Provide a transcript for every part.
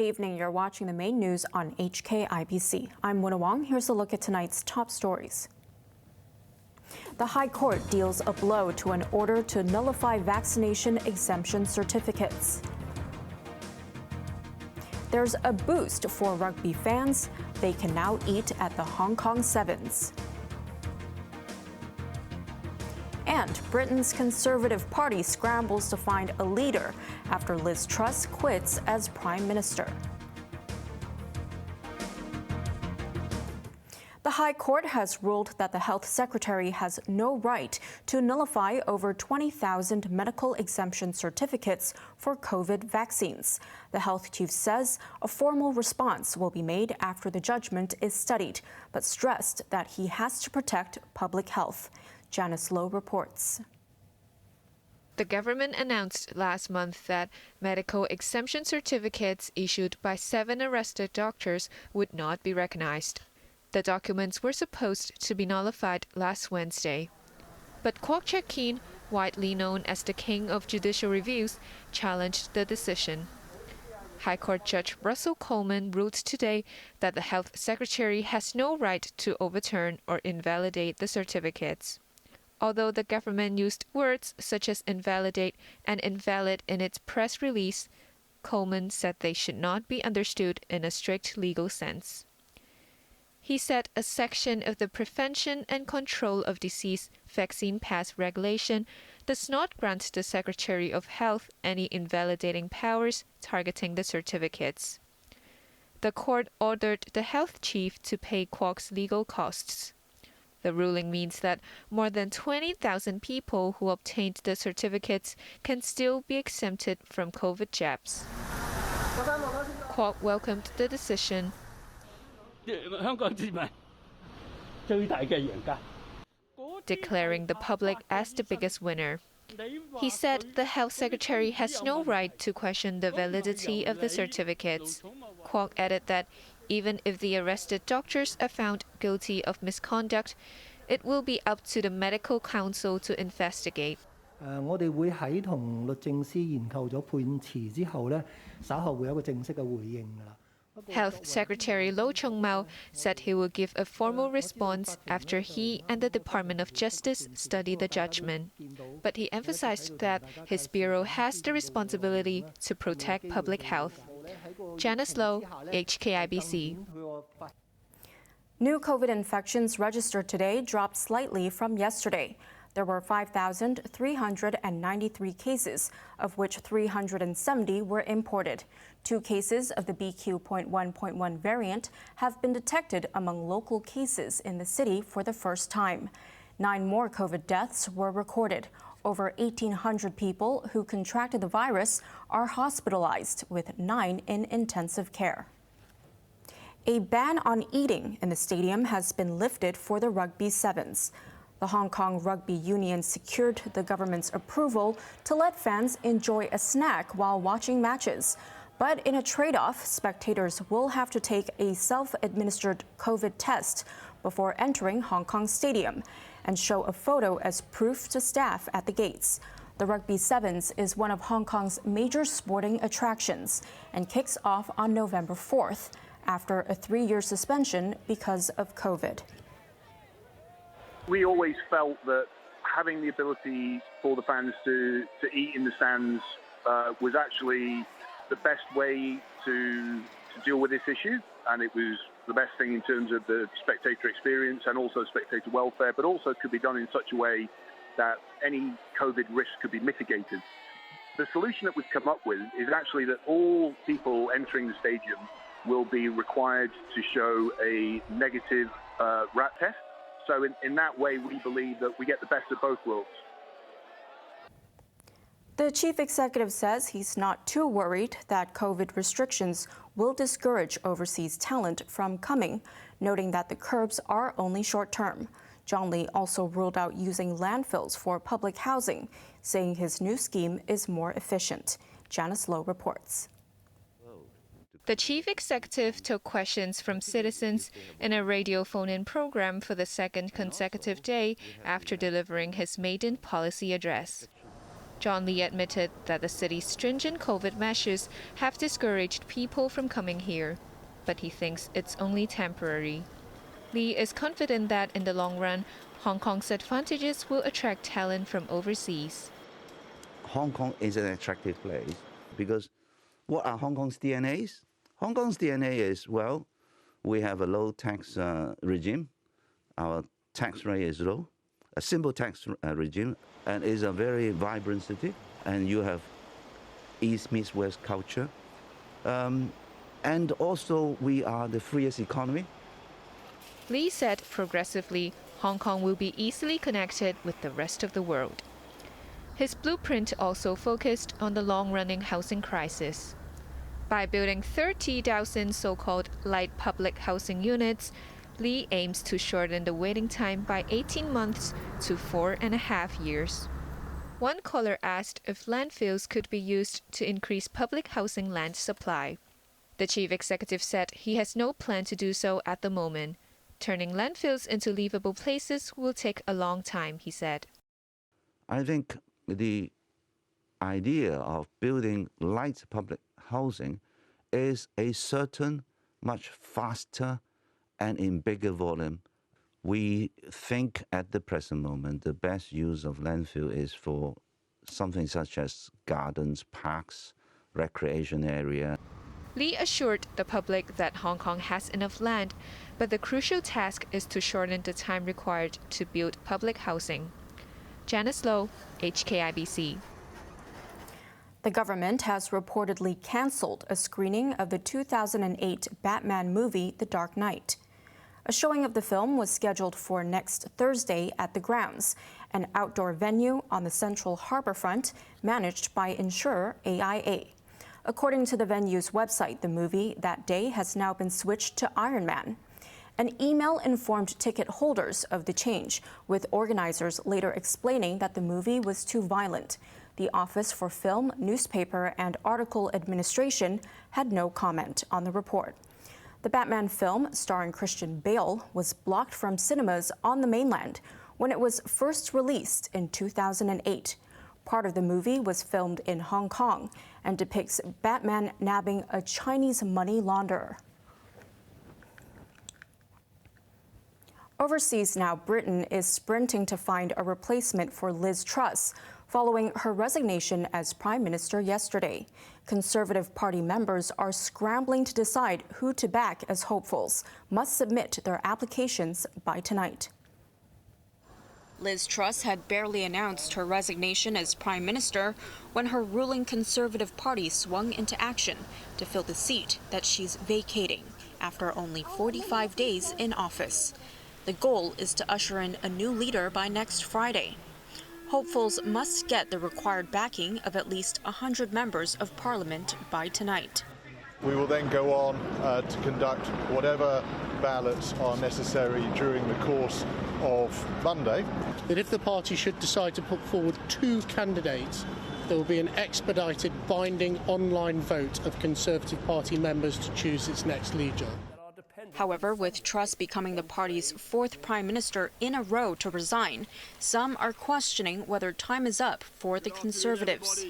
Good evening. You're watching the main news on HKIBC. I'm Wynna Wong. Here's a look at tonight's top stories. The High Court deals a blow to an order to nullify vaccination exemption certificates. There's a boost for rugby fans. They can now eat at the Hong Kong Sevens. And Britain's Conservative Party scrambles to find a leader after Liz Truss quits as Prime Minister. The High Court has ruled that the Health Secretary has no right to nullify over 20,000 medical exemption certificates for COVID vaccines. The health chief says a formal response will be made after the judgment is studied, but stressed that he has to protect public health. Janice Lowe reports. The government announced last month that medical exemption certificates issued by 7 arrested doctors would not be recognized. The documents were supposed to be nullified last Wednesday. But Kwok Chek-kin, widely known as the King of Judicial Reviews, challenged the decision. High Court Judge Russell Coleman ruled today that the Health Secretary has no right to overturn or invalidate the certificates. Although the government used words such as invalidate and invalid in its press release, Coleman said they should not be understood in a strict legal sense. He said a section of the Prevention and Control of Disease Vaccine Pass regulation does not grant the Secretary of Health any invalidating powers targeting the certificates. The court ordered the health chief to pay Kwok's legal costs. The ruling means that more than 20,000 people who obtained the certificates can still be exempted from COVID jabs. Kwok welcomed the decision. Declaring the public as the biggest winner. He said the health secretary has no right to question the validity of the certificates. Kwok added that even if the arrested doctors are found guilty of misconduct, it will be up to the medical council to investigate. Health Secretary Lo Chung-mau said he will give a formal response after he and the Department of Justice study the judgment. But he emphasized that his bureau has the responsibility to protect public health. Janice Lowe, HKIBC. New COVID infections registered today dropped slightly from yesterday. There were 5,393 cases, of which 370 were imported. 2 cases of the BQ.1.1 variant have been detected among local cases in the city for the first time. 9 more COVID deaths were recorded. Over 1,800 people who contracted the virus are hospitalized, with 9 in intensive care. A ban on eating in the stadium has been lifted for the rugby sevens. The Hong Kong Rugby Union secured the government's approval to let fans enjoy a snack while watching matches. But in a trade-off, spectators will have to take a self-administered COVID test before entering Hong Kong Stadium and show a photo as proof to staff at the gates. The Rugby Sevens is one of Hong Kong's major sporting attractions and kicks off on November 4th after a 3-year suspension because of COVID. We always felt that having the ability for the fans to eat in the stands was actually the best way to deal with this issue, and it was the best thing in terms of the spectator experience and also spectator welfare, but also could be done in such a way that any COVID risk could be mitigated. The solution that we've come up with is actually that all people entering the stadium will be required to show a negative rat test. So in that way, we believe that we get the best of both worlds. The chief executive says he's not too worried that COVID restrictions will discourage overseas talent from coming, noting that the curbs are only short-term. John Lee also ruled out using landfills for public housing, saying his new scheme is more efficient. Janice Lowe reports. The chief executive took questions from citizens in a radio phone-in program for the 2nd consecutive day after delivering his maiden policy address. John Lee admitted that the city's stringent COVID measures have discouraged people from coming here, but he thinks it's only temporary. Lee is confident that in the long run, Hong Kong's advantages will attract talent from overseas. Hong Kong is an attractive place because what are Hong Kong's DNAs? Hong Kong's DNA is, well, we have a low tax regime. Our tax rate is low, a simple tax regime, and is a very vibrant city. And you have East meets West culture. And also, we are the freest economy. Lee said progressively, Hong Kong will be easily connected with the rest of the world. His blueprint also focused on the long-running housing crisis. By building 30,000 so-called light public housing units, Lee aims to shorten the waiting time by 18 months to 4.5 years. One caller asked if landfills could be used to increase public housing land supply. The chief executive said he has no plan to do so at the moment. Turning landfills into livable places will take a long time, he said. I think the idea of building light public housing is a certain, much faster and in bigger volume. We think at the present moment the best use of landfill is for something such as gardens, parks, recreation area. Lee assured the public that Hong Kong has enough land, but the crucial task is to shorten the time required to build public housing. Janice Low, HKIBC. The government has reportedly cancelled a screening of the 2008 Batman movie, The Dark Knight. A showing of the film was scheduled for next Thursday at The Grounds, an outdoor venue on the Central Harbourfront managed by insurer AIA. According to the venue's website, the movie that day has now been switched to Iron Man. An email informed ticket holders of the change, with organizers later explaining that the movie was too violent. The Office for Film, Newspaper and Article Administration had no comment on the report. The Batman film, starring Christian Bale, was blocked from cinemas on the mainland when it was first released in 2008. Part of the movie was filmed in Hong Kong and depicts Batman nabbing a Chinese money launderer. Overseas now, Britain is sprinting to find a replacement for Liz Truss following her resignation as Prime Minister yesterday. Conservative Party members are scrambling to decide who to back as hopefuls, must submit their applications by tonight. Liz Truss had barely announced her resignation as Prime Minister when her ruling Conservative Party swung into action to fill the seat that she's vacating after only 45 days in office. The goal is to usher in a new leader by next Friday. Hopefuls must get the required backing of at least 100 members of Parliament by tonight. We will then go on to conduct whatever ballots are necessary during the course of Monday. That if the party should decide to put forward two candidates, there will be an expedited binding online vote of Conservative Party members to choose its next leader. However, with Truss becoming the party's fourth prime minister in a row to resign, some are questioning whether time is up for the Conservatives.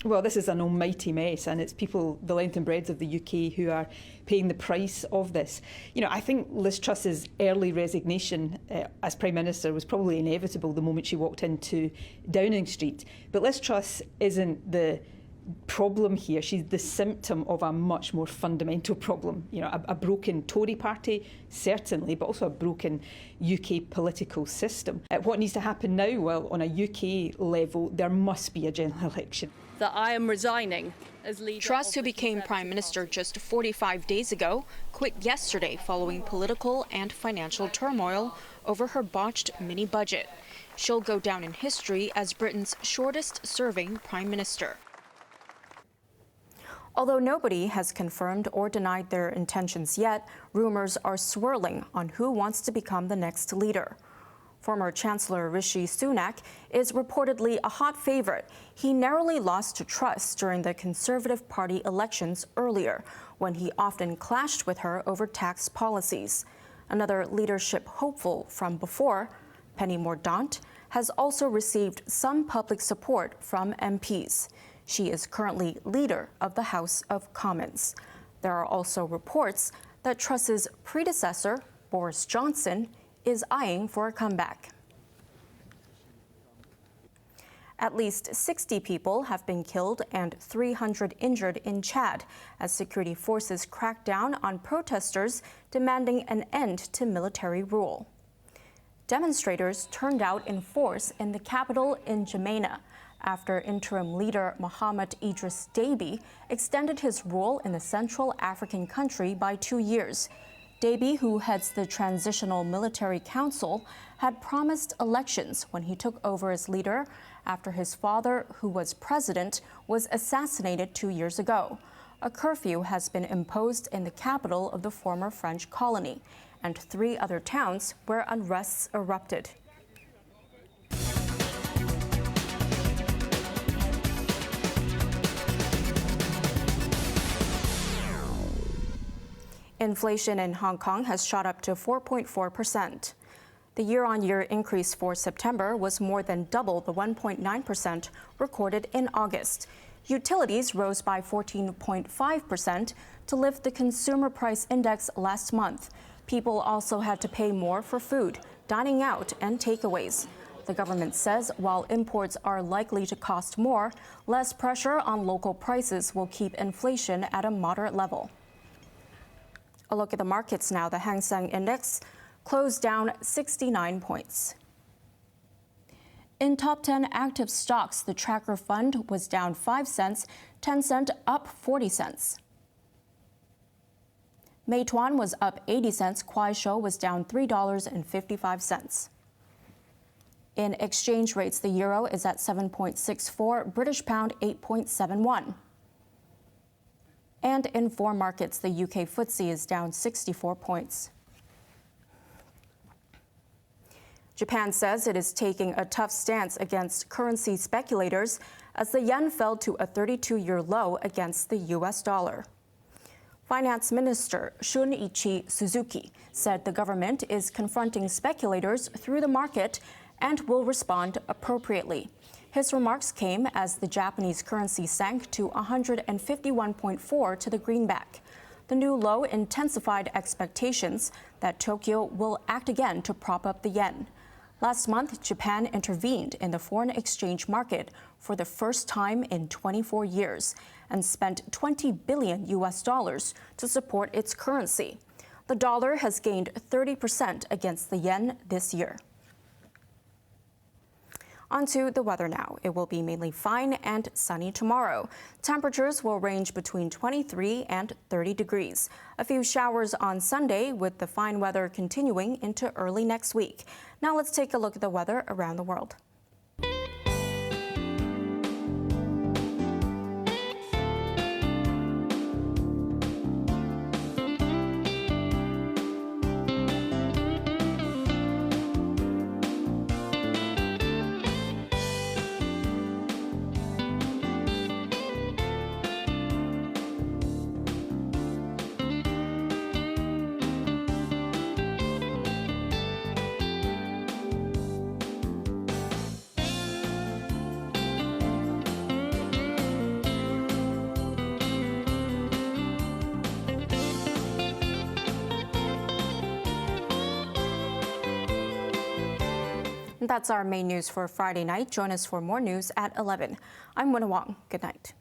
Well, this is an almighty mess, and it's people the length and breadth of the UK who are paying the price of this. You know, I think Liz Truss's early resignation as Prime Minister was probably inevitable the moment she walked into Downing Street. But Liz Truss isn't the problem here. She's the symptom of a much more fundamental problem. You know, a broken Tory party, certainly, but also a broken UK political system. What needs to happen now? Well, on a UK level, there must be a general election. That I am resigning as leader. Truss, who became Prime Minister just 45 days ago, quit yesterday following political and financial turmoil over her botched mini-budget. She'll go down in history as Britain's shortest-serving Prime Minister. Although nobody has confirmed or denied their intentions yet, rumors are swirling on who wants to become the next leader. Former Chancellor Rishi Sunak is reportedly a hot favorite. He narrowly lost to Truss during the Conservative Party elections earlier, when he often clashed with her over tax policies. Another leadership hopeful from before, Penny Mordaunt, has also received some public support from MPs. She is currently leader of the House of Commons. There are also reports that Truss's predecessor, Boris Johnson, is eyeing for a comeback. At least 60 people have been killed and 300 injured in Chad as security forces crack down on protesters demanding an end to military rule. Demonstrators turned out in force in the capital in N'Djamena after interim leader Mohamed Idris Deby extended his rule in the Central African country by 2 years. Deby, who heads the Transitional Military Council, had promised elections when he took over as leader after his father, who was president, was assassinated 2 years ago. A curfew has been imposed in the capital of the former French colony and 3 other towns where unrests erupted. Inflation in Hong Kong has shot up to 4.4%. The year-on-year increase for September was more than double the 1.9% recorded in August. Utilities rose by 14.5% to lift the consumer price index last month. People also had to pay more for food, dining out, and takeaways. The government says while imports are likely to cost more, less pressure on local prices will keep inflation at a moderate level. A look at the markets now. The Hang Seng Index closed down 69 points. In top 10 active stocks, the Tracker Fund was down 5 cents, Tencent up 40 cents. Meituan was up 80 cents, Kuaishou was down $3.55. In exchange rates, the euro is at 7.64, British pound 8.71. And in foreign markets, the UK FTSE is down 64 points. Japan says it is taking a tough stance against currency speculators as the yen fell to a 32-year low against the US dollar. Finance Minister Shunichi Suzuki said the government is confronting speculators through the market and will respond appropriately. His remarks came as the Japanese currency sank to 151.4 to the greenback. The new low intensified expectations that Tokyo will act again to prop up the yen. Last month, Japan intervened in the foreign exchange market for the first time in 24 years and spent $20 billion to support its currency. The dollar has gained 30% against the yen this year. On to the weather now. It will be mainly fine and sunny tomorrow. Temperatures will range between 23 and 30 degrees. A few showers on Sunday, with the fine weather continuing into early next week. Now let's take a look at the weather around the world. That's our main news for Friday night. Join us for more news at 11. I'm Wynna Wong. Good night.